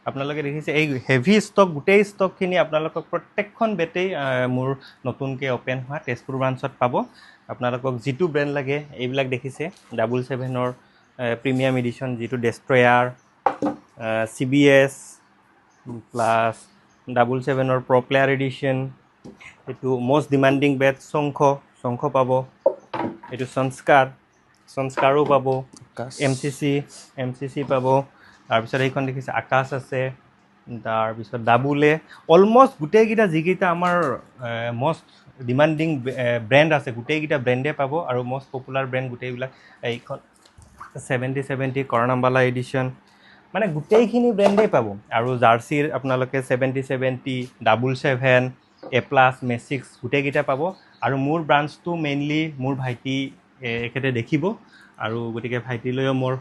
আপোনালোকে দেখিছে এই হেভি ষ্টক গোটেই ষ্টকখিনি আপোনালোকক প্ৰত্যেকখন বেটেই মোৰ নতুনকৈ অ'পেন হোৱা তেজপুৰ ব্ৰাঞ্চত পাব আপোনালোকক যিটো ব্ৰেণ্ড লাগে এইবিলাক দেখিছে 777ৰ প্ৰিমিয়াম এডিশ্যন যিটো ডেষ্ট্ৰয়াৰ CBS প্লাছ 777ৰ প্ৰ প্লেয়াৰ এডিশ্যন এইটো মষ্ট ডিমাণ্ডিং বেট শংখ পাব এইটো সংস্কাৰো পাব MCC পাব তাৰপিছত এইখন দেখিছে আকাশ আছে তাৰপিছত ডাবুলে অলমষ্ট গোটেইকেইটা যিকেইটা আমাৰ মষ্ট ডিমাণ্ডিং ব্ৰেণ্ড আছে গোটেইকেইটা ব্ৰেণ্ডে পাব আৰু মষ্ট পপুলাৰ ব্ৰেণ্ড গোটেইবিলাক এইখন 70 কৰণাম্বালা এডিশ্যন মানে গোটেইখিনি ব্ৰেণ্ডেই পাব আৰু জাৰ্চিৰ আপোনালোকে 70 777 A+ মেচিক্স গোটেইকেইটা পাব আৰু মোৰ ব্ৰাঞ্চটো মেইনলি মোৰ ভাইটি এখেতে দেখিব আৰু গতিকে ভাইটিলৈও মোৰ